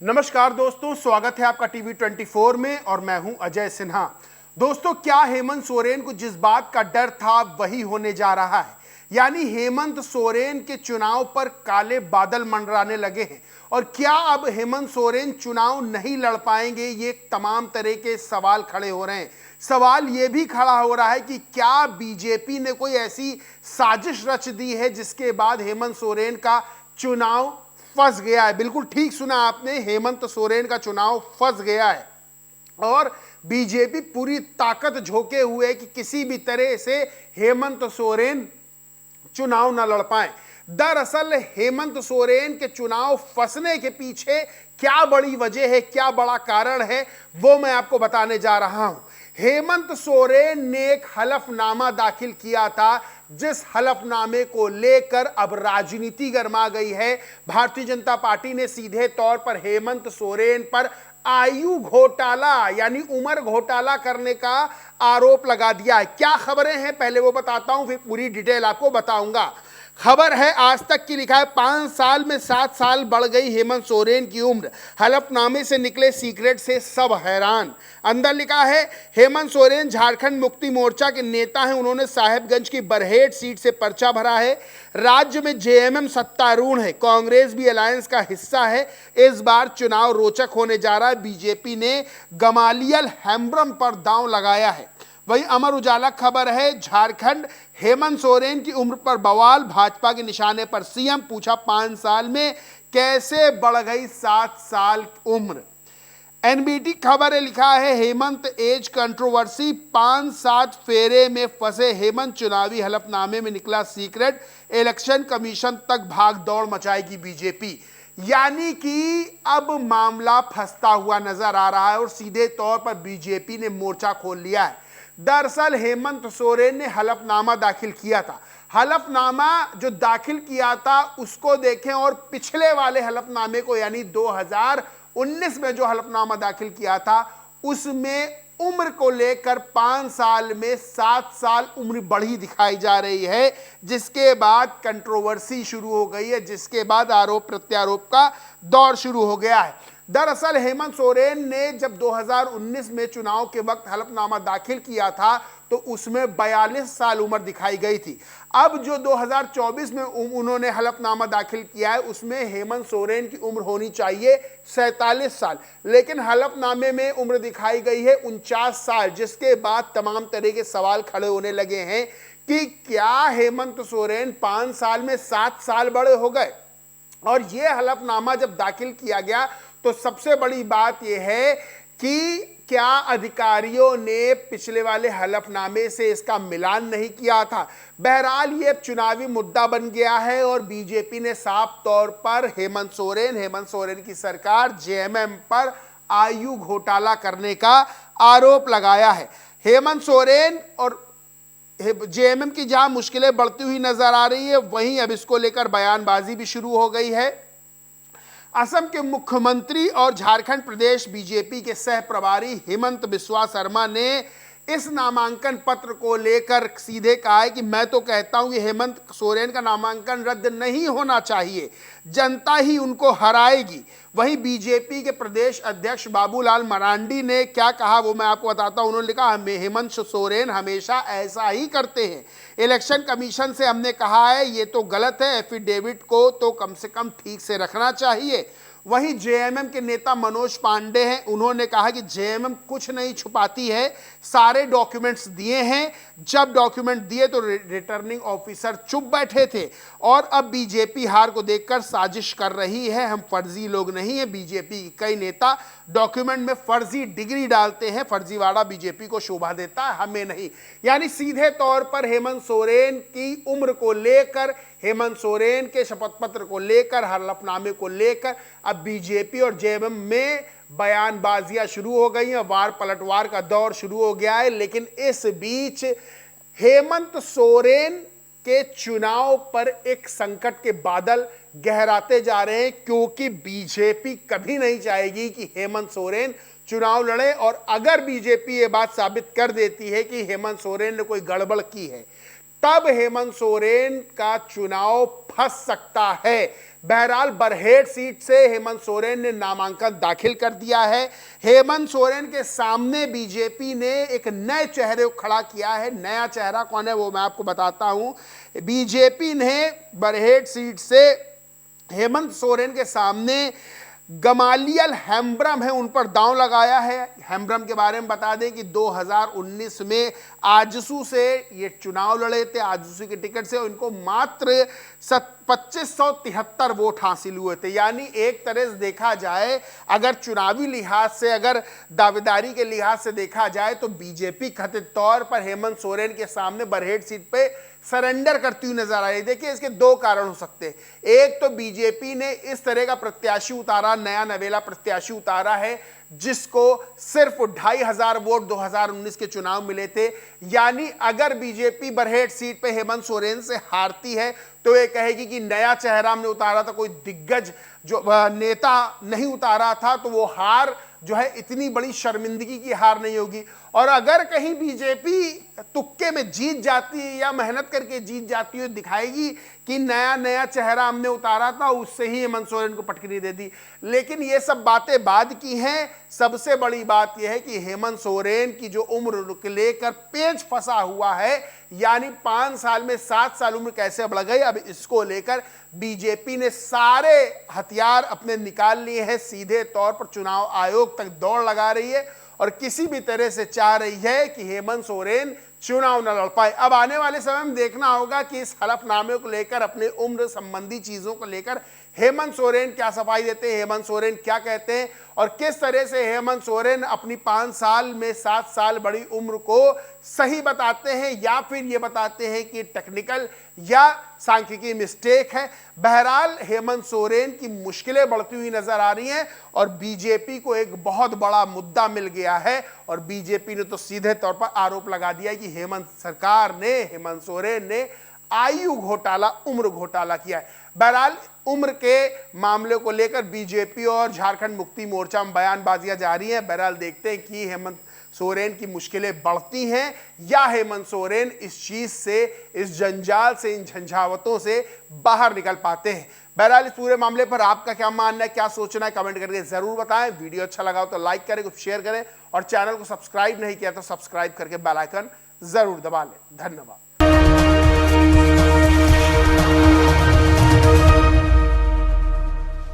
नमस्कार दोस्तों, स्वागत है आपका टीवी 24 में और मैं हूं अजय सिन्हा। दोस्तों, क्या हेमंत सोरेन को जिस बात का डर था वही होने जा रहा है। यानी हेमंत सोरेन के चुनाव पर काले बादल मंडराने लगे हैं। और क्या अब हेमंत सोरेन चुनाव नहीं लड़ पाएंगे, ये तमाम तरह के सवाल खड़े हो रहे हैं। सवाल ये भी खड़ा हो रहा है कि क्या बीजेपी ने कोई ऐसी साजिश रच दी है जिसके बाद हेमंत सोरेन का चुनाव फंस गया है। बिल्कुल ठीक सुना आपने, हेमंत सोरेन का चुनाव फंस गया है और बीजेपी पूरी ताकत झोंके हुए है कि किसी भी तरह से हेमंत सोरेन चुनाव न लड़ पाए। दरअसल हेमंत सोरेन के चुनाव फंसने के पीछे क्या बड़ी वजह है, क्या बड़ा कारण है, वो मैं आपको बताने जा रहा हूं। हेमंत सोरेन ने एक हलफनामा दाखिल किया था, जिस हलफनामे को लेकर अब राजनीति गर्मा गई है। भारतीय जनता पार्टी ने सीधे तौर पर हेमंत सोरेन पर आयु घोटाला यानी उम्र घोटाला करने का आरोप लगा दिया है। क्या खबरें हैं पहले वो बताता हूं, फिर पूरी डिटेल आपको बताऊंगा। खबर है आज तक की, लिखा है 5 साल में 7 साल बढ़ गई हेमंत सोरेन की उम्र, हलफनामे से निकले सीक्रेट से सब हैरान। अंदर लिखा है हेमंत सोरेन झारखंड मुक्ति मोर्चा के नेता हैं। उन्होंने साहेबगंज की बरहेट सीट से पर्चा भरा है। राज्य में जेएमएम सत्तारूढ़ है, कांग्रेस भी अलायंस का हिस्सा है। इस बार चुनाव रोचक होने जा रहा है। बीजेपी ने गमालियल हेम्ब्रम पर दांव लगाया है। वही अमर उजाला खबर है, झारखंड हेमंत सोरेन की उम्र पर बवाल, भाजपा के निशाने पर सीएम, पूछा 5 साल में कैसे बढ़ गई 7 साल उम्र। एनबीटी खबर है, लिखा है हेमंत एज कंट्रोवर्सी, 5-7 फेरे में फंसे हेमंत, चुनावी हलफनामे में निकला सीक्रेट, इलेक्शन कमीशन तक भाग दौड़ मचाएगी बीजेपी। यानी कि अब मामला फंसता हुआ नजर आ रहा है और सीधे तौर पर बीजेपी ने मोर्चा खोल लिया है। दरअसल हेमंत सोरेन ने हलफनामा दाखिल किया था। हलफनामा जो दाखिल किया था उसको देखें और पिछले वाले हलफनामे को, यानी 2019 में जो हलफनामा दाखिल किया था उसमें उम्र को लेकर 5 साल में 7 साल उम्र बढ़ी दिखाई जा रही है, जिसके बाद कंट्रोवर्सी शुरू हो गई है, जिसके बाद आरोप प्रत्यारोप का दौर शुरू हो गया है। दरअसल हेमंत सोरेन ने जब 2019 में चुनाव के वक्त हलफनामा दाखिल किया था तो उसमें 42 साल उम्र दिखाई गई थी। अब जो 2024 में उन्होंने हलफनामा दाखिल किया है उसमें हेमंत सोरेन की उम्र होनी चाहिए 47 साल, लेकिन हलफनामे में उम्र दिखाई गई है 49 साल, जिसके बाद तमाम तरह के सवाल खड़े होने लगे हैं कि क्या हेमंत सोरेन 5 साल में 7 साल बड़े हो गए। और यह हलफनामा जब दाखिल किया गया तो सबसे बड़ी बात यह है कि क्या अधिकारियों ने पिछले वाले हलफनामे से इसका मिलान नहीं किया था। बहरहाल ये चुनावी मुद्दा बन गया है और बीजेपी ने साफ तौर पर हेमंत सोरेन की सरकार जेएमएम पर आयु घोटाला करने का आरोप लगाया है। हेमंत सोरेन और जेएमएम की जहां मुश्किलें बढ़ती हुई नजर आ रही है, वहीं अब इसको लेकर बयानबाजी भी शुरू हो गई है। असम के मुख्यमंत्री और झारखंड प्रदेश बीजेपी के सह प्रभारी हेमंत बिस्वा शर्मा ने इस नामांकन पत्र को लेकर सीधे कहा है कि मैं तो कहता हूं कि हेमंत सोरेन का नामांकन रद्द नहीं होना चाहिए, जनता ही उनको हराएगी। वहीं बीजेपी के प्रदेश अध्यक्ष बाबूलाल मरांडी ने क्या कहा वो मैं आपको बताता हूं। उन्होंने कहा हेमंत सोरेन हमेशा ऐसा ही करते हैं, इलेक्शन कमीशन से हमने कहा है ये तो गलत है, एफिडेविट को तो कम से कम ठीक से रखना चाहिए। वहीं जेएमएम के नेता मनोज पांडे हैं, उन्होंने कहा कि जेएमएम कुछ नहीं छुपाती है, सारे डॉक्यूमेंट्स दिए हैं। जब डॉक्यूमेंट दिए तो रिटर्निंग ऑफिसर चुप बैठे थे और अब बीजेपी हार को देखकर साजिश कर रही है। हम फर्जी लोग नहीं है। बीजेपी के कई नेता डॉक्यूमेंट में फर्जी डिग्री डालते हैं, फर्जीवाड़ा बीजेपी को शोभा देता है, हमें नहीं। यानी सीधे तौर पर हेमंत सोरेन की उम्र को लेकर, हेमंत सोरेन के शपथ पत्र को लेकर, हलफनामे को लेकर अब बीजेपी और जेएमएम में बयानबाजियां शुरू हो गई हैं, वार पलटवार का दौर शुरू हो गया है। लेकिन इस बीच हेमंत सोरेन के चुनाव पर एक संकट के बादल गहराते जा रहे हैं, क्योंकि बीजेपी कभी नहीं चाहेगी कि हेमंत सोरेन चुनाव लड़े। और अगर बीजेपी ये बात साबित कर देती है कि हेमंत सोरेन ने कोई गड़बड़ की है, तब हेमंत सोरेन का चुनाव फंस सकता है। बहरहाल बरहेट सीट से हेमंत सोरेन ने नामांकन दाखिल कर दिया है। हेमंत सोरेन के सामने बीजेपी ने एक नए चेहरे को खड़ा किया है। नया चेहरा कौन है वो मैं आपको बताता हूं। बीजेपी ने बरहेट सीट से हेमंत सोरेन के सामने गमालियल हेम्ब्रम है, उन पर दांव लगाया है। हेम्ब्रम के बारे में बता दें कि 2019 में आजसू से ये चुनाव लड़े थे, आजसू के टिकट से। इनको मात्र 2573 वोट हासिल हुए थे। यानी एक तरह से देखा जाए, अगर चुनावी लिहाज से, अगर दावेदारी के लिहाज से देखा जाए तो बीजेपी कथित तौर पर हेमंत सोरेन के सामने बरहेट सीट पे सरेंडर करती हुई नजर आई। देखिए इसके दो कारण हो सकते हैं। एक तो बीजेपी ने इस तरह का प्रत्याशी उतारा, नया नवेला प्रत्याशी उतारा है जिसको सिर्फ 2500 वोट 2019 के चुनाव मिले थे। यानी अगर बीजेपी बरहेट सीट पे हेमंत सोरेन से हारती है तो ये कहेगी कि नया चेहरा हमने उतारा था, कोई दिग्गज जो नेता नहीं उतारा था, तो वो हार जो है इतनी बड़ी शर्मिंदगी की हार नहीं होगी। और अगर कहीं बीजेपी तुक्के में जीत जाती है या मेहनत करके जीत जाती है, दिखाएगी कि नया नया चेहरा हमने उतारा था, उससे ही हेमंत सोरेन को पटकनी दे दी। लेकिन ये सब बातें बाद की हैं। सबसे बड़ी बात यह है कि हेमंत सोरेन की जो उम्र को लेकर पेच फंसा हुआ है, यानी 5 साल में 7 साल उम्र कैसे बढ़ गई, अब इसको लेकर बीजेपी ने सारे हथियार अपने निकाल लिए हैं। सीधे तौर पर चुनाव आयोग तक दौड़ लगा रही है और किसी भी तरह से चाह रही है कि हेमंत सोरेन चुनाव न लड़ पाए। अब आने वाले समय में देखना होगा कि इस हलफनामे को लेकर, अपने उम्र संबंधी चीजों को लेकर हेमंत सोरेन क्या सफाई देते हैं, हेमंत सोरेन क्या कहते हैं और किस तरह से हेमंत सोरेन अपनी 5 साल में 7 साल बड़ी उम्र को सही बताते हैं या फिर ये बताते हैं कि टेक्निकल या सांख्यिकी मिस्टेक है। बहरहाल हेमंत सोरेन की मुश्किलें बढ़ती हुई नजर आ रही हैं और बीजेपी को एक बहुत बड़ा मुद्दा मिल गया है और बीजेपी ने तो सीधे तौर पर आरोप लगा दिया कि हेमंत सरकार ने, हेमंत सोरेन ने आयु घोटाला, उम्र घोटाला किया है। बहरहाल उम्र के मामले को लेकर बीजेपी और झारखंड मुक्ति मोर्चा में बयानबाजियां जारी हैं। बहरहाल देखते हैं कि हेमंत सोरेन की मुश्किलें बढ़ती हैं या हेमंत सोरेन इस चीज से, इस जंजाल से, इन झंझावतों से बाहर निकल पाते हैं। बहरहाल इस पूरे मामले पर आपका क्या मानना है, क्या सोचना है, कमेंट करके जरूर बताएं। वीडियो अच्छा लगा हो तो लाइक करें, कुछ शेयर करें और चैनल को सब्सक्राइब नहीं किया तो सब्सक्राइब करके बेल आइकन जरूर दबा लें। धन्यवाद।